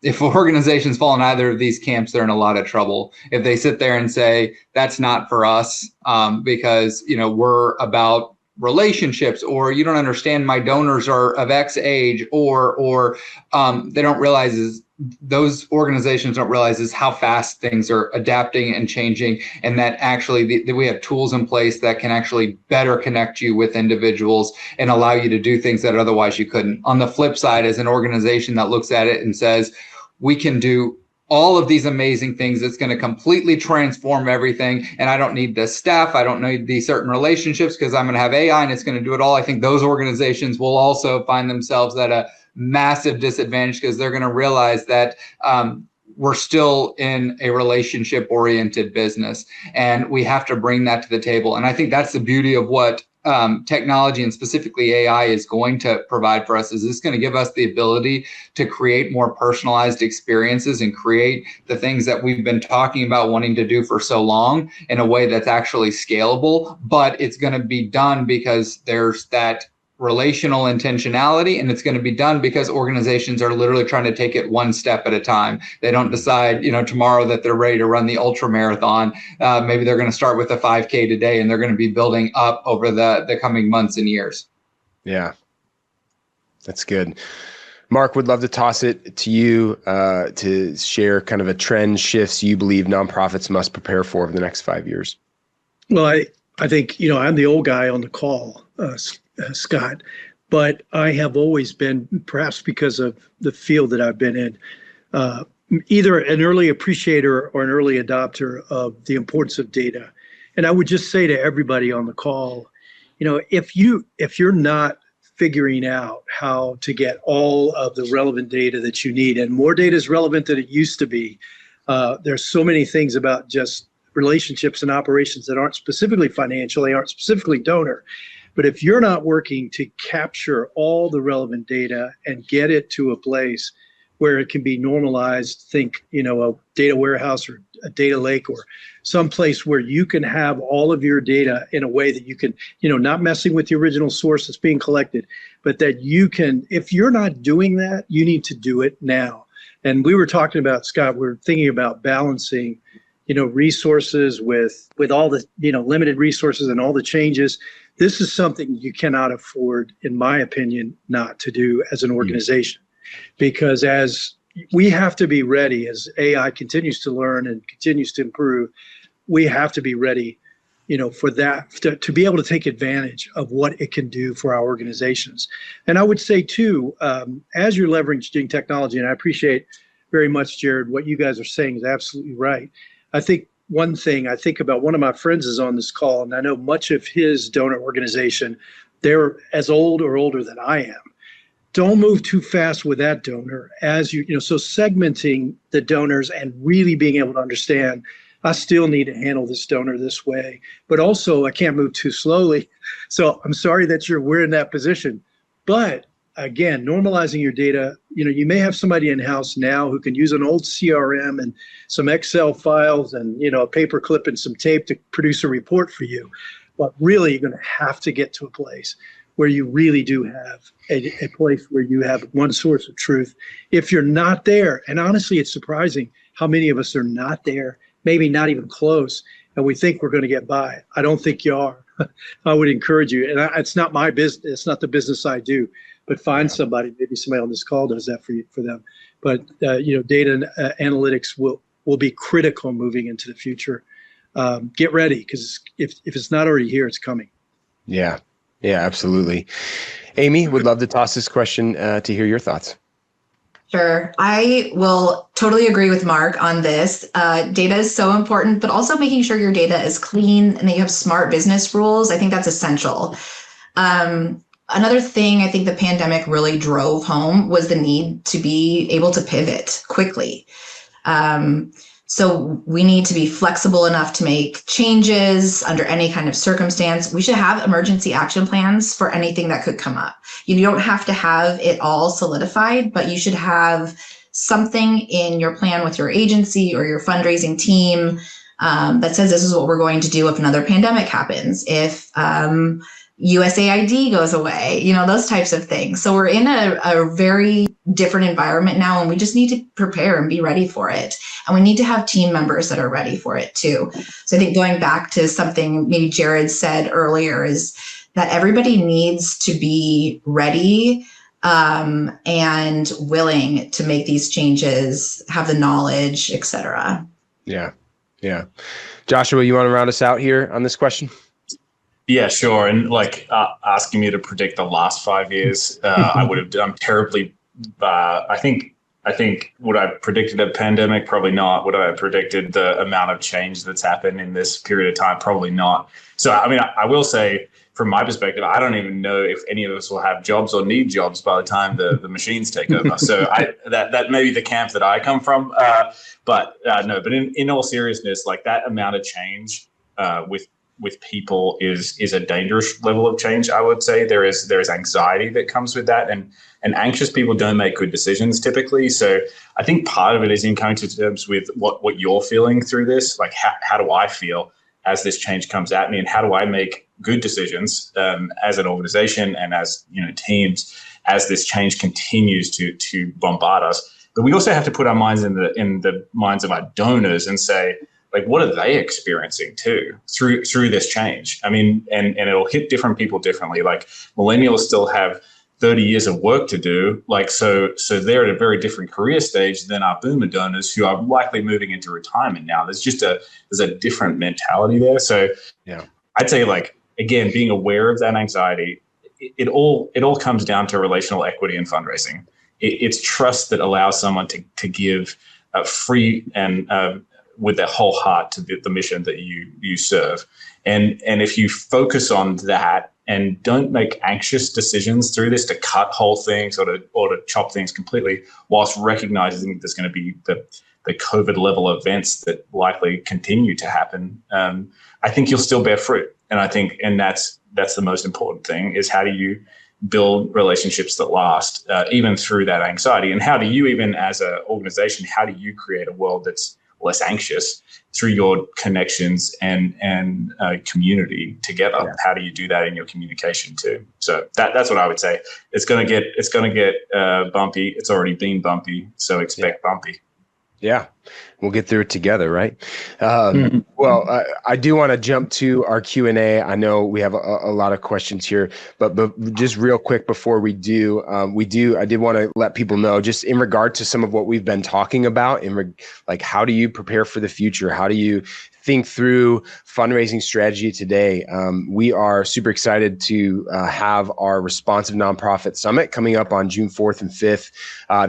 if organizations fall in either of these camps, they're in a lot of trouble. If they sit there and say, that's not for us because, we're about relationships, or you don't understand my donors are of X age, or they don't realize those organizations don't realize is how fast things are adapting and changing, and that actually we have tools in place that can actually better connect you with individuals and allow you to do things that otherwise you couldn't. On the flip side, as an organization that looks at it and says, we can do all of these amazing things that's going to completely transform everything, and I don't need the staff, I don't need these certain relationships because I'm going to have AI and it's going to do it all. I think those organizations will also find themselves at a massive disadvantage because they're going to realize that we're still in a relationship-oriented business, and we have to bring that to the table. And I think that's the beauty of what technology, and specifically AI, is going to provide for us. Is this going to give us the ability to create more personalized experiences and create the things that we've been talking about wanting to do for so long in a way that's actually scalable, but it's going to be done because there's that relational intentionality, and it's going to be done because organizations are literally trying to take it one step at a time. They don't decide, tomorrow that they're ready to run the ultra marathon. Maybe they're going to start with a 5K today, and they're going to be building up over the coming months and years. Yeah, that's good. Mark, would love to toss it to you to share kind of a trend shifts you believe nonprofits must prepare for over the next 5 years. Well, I think, I'm the old guy on the call, Scott, but I have always been, perhaps because of the field that I've been in, either an early appreciator or an early adopter of the importance of data. And I would just say to everybody on the call, if you're not figuring out how to get all of the relevant data that you need, and more data is relevant than it used to be, there's so many things about just relationships and operations that aren't specifically financial, they aren't specifically donor. But if you're not working to capture all the relevant data and get it to a place where it can be normalized, think, a data warehouse or a data lake, or some place where you can have all of your data in a way that you can, not messing with the original source that's being collected, but that you can, if you're not doing that, you need to do it now. And we were talking about, Scott, we're thinking about balancing, resources with all the, limited resources and all the changes. This is something you cannot afford, in my opinion, not to do as an organization, because as we have to be ready, as AI continues to learn and continues to improve, we have to be ready, for that, to be able to take advantage of what it can do for our organizations. And I would say too, as you're leveraging technology, and I appreciate very much, Jared, what you guys are saying is absolutely right. I think one thing I think about, one of my friends is on this call, and I know much of his donor organization, they're as old or older than I am. Don't move too fast with that donor, as so segmenting the donors and really being able to understand I still need to handle this donor this way, but also I can't move too slowly. So I'm sorry that we're in that position. But again, normalizing your data, you may have somebody in-house now who can use an old CRM and some Excel files and, a paper clip and some tape to produce a report for you. But really, you're going to have to get to a place where you really do have a place where you have one source of truth. If you're not there, and honestly, it's surprising how many of us are not there, maybe not even close, and we think we're going to get by. I don't think you are. I would encourage you, and it's not my business, it's not the business I do, but find somebody, maybe somebody on this call does that for them. But data and analytics will be critical moving into the future. Get ready, because if it's not already here, it's coming. Yeah, absolutely. Amy, would love to toss this question to hear your thoughts. Sure. I will totally agree with Mark on this. Data is so important, but also making sure your data is clean and that you have smart business rules. I think that's essential. Another thing I think the pandemic really drove home was the need to be able to pivot quickly. So we need to be flexible enough to make changes under any kind of circumstance. We should have emergency action plans for anything that could come up. You don't have to have it all solidified, but you should have something in your plan with your agency or your fundraising team that says this is what we're going to do if another pandemic happens, if USAID goes away, those types of things. So we're in a very different environment now, and we just need to prepare and be ready for it. And we need to have team members that are ready for it too. So I think going back to something maybe Jared said earlier is that everybody needs to be ready and willing to make these changes, have the knowledge, et cetera. Yeah. Joshua, you want to round us out here on this question? Yeah, sure. And asking me to predict the last 5 years, I would have done terribly. I think would I have predicted a pandemic? Probably not. Would I have predicted the amount of change that's happened in this period of time? Probably not. So, I will say, from my perspective, I don't even know if any of us will have jobs or need jobs by the time the machines take over. So that may be the camp that I come from. But in all seriousness, that amount of change with people is a dangerous level of change. I would say there is anxiety that comes with that, and anxious people don't make good decisions typically. So I think part of it is in coming to terms with what you're feeling through this. How do I feel as this change comes at me, and how do I make good decisions as an organization and as teams as this change continues to bombard us. But we also have to put our minds in the minds of our donors and say, what are they experiencing too through this change? And it'll hit different people differently. Millennials still have 30 years of work to do. So they're at a very different career stage than our boomer donors who are likely moving into retirement now. There's a different mentality there. So yeah, I'd say again, being aware of that anxiety, it all comes down to relational equity and fundraising. It's trust that allows someone to give free and with their whole heart to the mission that you serve. And if you focus on that and don't make anxious decisions through this to cut whole things or to chop things completely, whilst recognizing there's going to be the COVID level events that likely continue to happen, I think you'll still bear fruit. And that's the most important thing, is how do you build relationships that last even through that anxiety? And how do you, even as an organization, how do you create a world that's less anxious through your connections and community together? Yeah. How do you do that in your communication too? So that's what I would say. It's gonna get bumpy. It's already been bumpy, so expect bumpy. Yeah, we'll get through it together, right? Well, I do want to jump to our Q&A. I know we have a lot of questions here, but just real quick before we do, I did want to let people know, just in regard to some of what we've been talking about, how do you prepare for the future? How do you think through fundraising strategy today? We are super excited to have our Responsive Nonprofit Summit coming up on June 4th and 5th.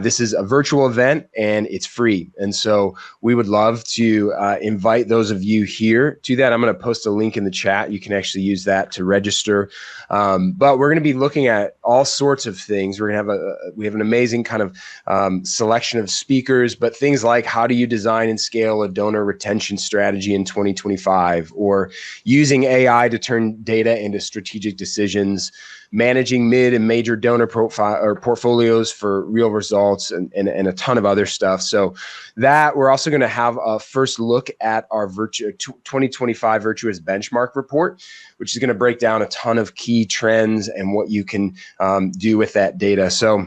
This is a virtual event and it's free. And so So we would love to invite those of you here to that. I'm going to post a link in the chat. You can actually use that to register. But we're going to be looking at all sorts of things. We're going to have we have an amazing kind of selection of speakers, but things like how do you design and scale a donor retention strategy in 2025, or using AI to turn data into strategic decisions, managing mid and major donor profile or portfolios for real results, and a ton of other stuff. So that we're also going to have a first look at our 2025 Virtuous Benchmark Report, which is going to break down a ton of key trends and what you can do with that data. So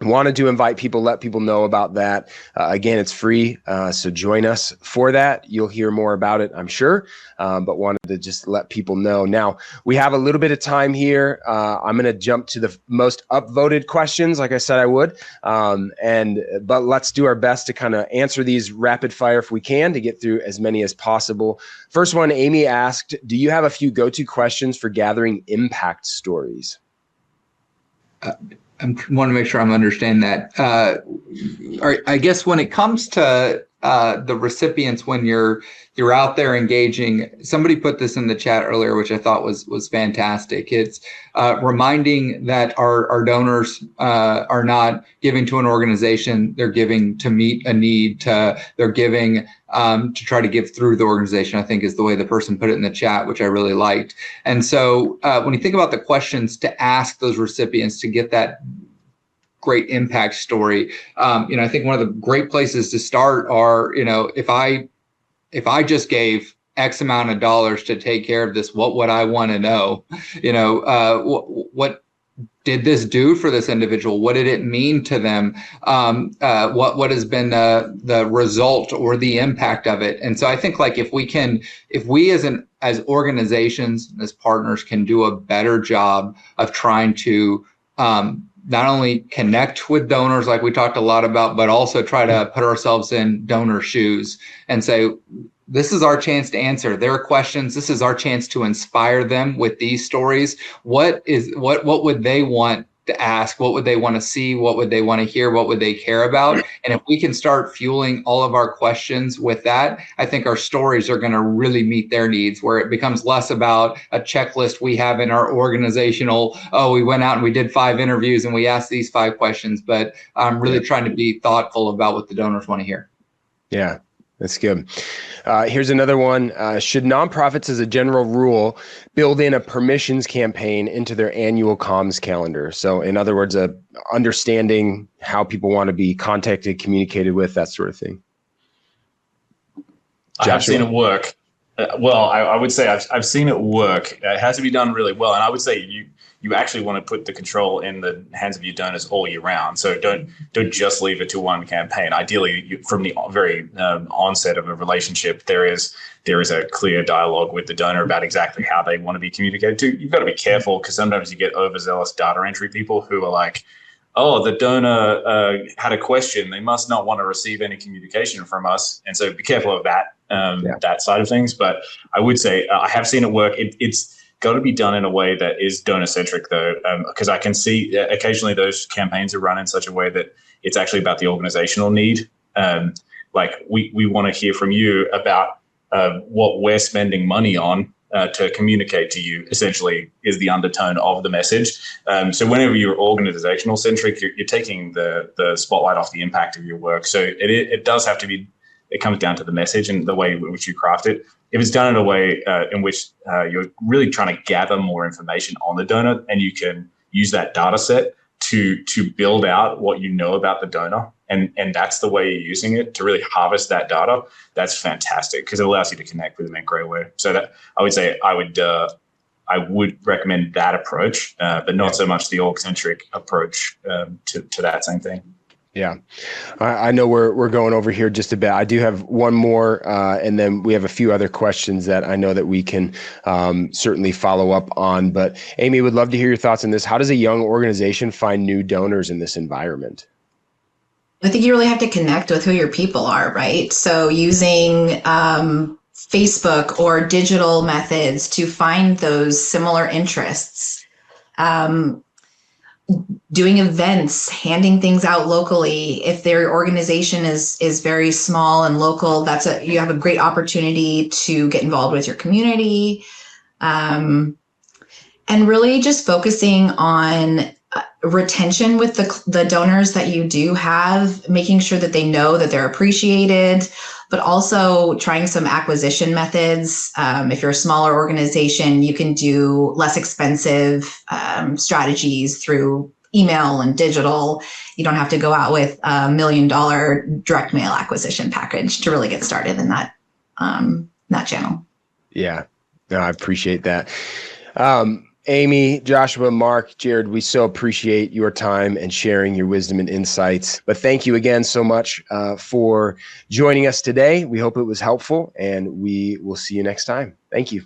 wanted to invite people, let people know about that. Again, it's free, so join us for that. You'll hear more about it, I'm sure, but wanted to just let people know. Now, we have a little bit of time here. I'm going to jump to the most upvoted questions, like I said I would, but let's do our best to kind of answer these rapid fire if we can, to get through as many as possible. First one, Amy asked, do you have a few go-to questions for gathering impact stories? I want to make sure I'm understanding that. I guess when it comes to the recipients, when you're out there engaging, somebody put this in the chat earlier, which I thought was fantastic. It's reminding that our donors are not giving to an organization; they're giving to meet a need. They're giving to try to give through the organization, I think is the way the person put it in the chat, which I really liked. And so when you think about the questions to ask those recipients to get that great impact story, I think one of the great places to start are, if I just gave X amount of dollars to take care of this, what would I want to know? What did this do for this individual? What did it mean to them? What has been the result or the impact of it? And so I think if we as organizations, as partners, can do a better job of trying to not only connect with donors like we talked a lot about, but also try to put ourselves in donor shoes and say, this is our chance to answer their questions. This is our chance to inspire them with these stories. What would they want to ask? What would they want to see? What would they want to hear? What would they care about? And if we can start fueling all of our questions with that, I think our stories are going to really meet their needs, where it becomes less about a checklist we have in our organizational, we went out and we did 5 interviews and we asked these 5 questions, but I'm really trying to be thoughtful about what the donors want to hear. Yeah. That's good. Here's another one. Should nonprofits, as a general rule, build in a permissions campaign into their annual comms calendar? So in other words, understanding how people want to be contacted, communicated with, that sort of thing. I have seen it work. I would say I've seen it work. It has to be done really well. And I would say you actually want to put the control in the hands of your donors all year round. So don't just leave it to one campaign. Ideally, from the very onset of a relationship, there is a clear dialogue with the donor about exactly how they want to be communicated to. You've got to be careful, because sometimes you get overzealous data entry people who are like, oh, the donor had a question. They must not want to receive any communication from us. And so be careful of that, that side of things. But I would say I have seen it work. It's got to be done in a way that is donor-centric, though, because I can see occasionally those campaigns are run in such a way that it's actually about the organizational need. We want to hear from you about what we're spending money on to communicate to you, essentially, is the undertone of the message. So whenever you're organizational centric, you're taking the spotlight off the impact of your work. So it does have to be, it comes down to the message and the way in which you craft it. If it's done in a way in which you're really trying to gather more information on the donor, and you can use that data set to build out what you know about the donor, and that's the way you're using it to really harvest that data, that's fantastic, because it allows you to connect with them in a great way. So that I would say I would recommend that approach, but not so much the org-centric approach to that same thing. Yeah, I know we're going over here just a bit. I do have one more, and then we have a few other questions that I know that we can certainly follow up on. But Amy, would love to hear your thoughts on this. How does a young organization find new donors in this environment? I think you really have to connect with who your people are, right? So using Facebook or digital methods to find those similar interests. doing events, handing things out locally. If their organization is very small and local, you have a great opportunity to get involved with your community. And really just focusing on retention with the donors that you do have, making sure that they know that they're appreciated, but also trying some acquisition methods. If you're a smaller organization, you can do less expensive strategies through email and digital. You don't have to go out with $1 million direct mail acquisition package to really get started in that channel. Yeah, no, I appreciate that. Amy, Joshua, Mark, Jared, we so appreciate your time and sharing your wisdom and insights. But thank you again so much for joining us today. We hope it was helpful, and we will see you next time. Thank you.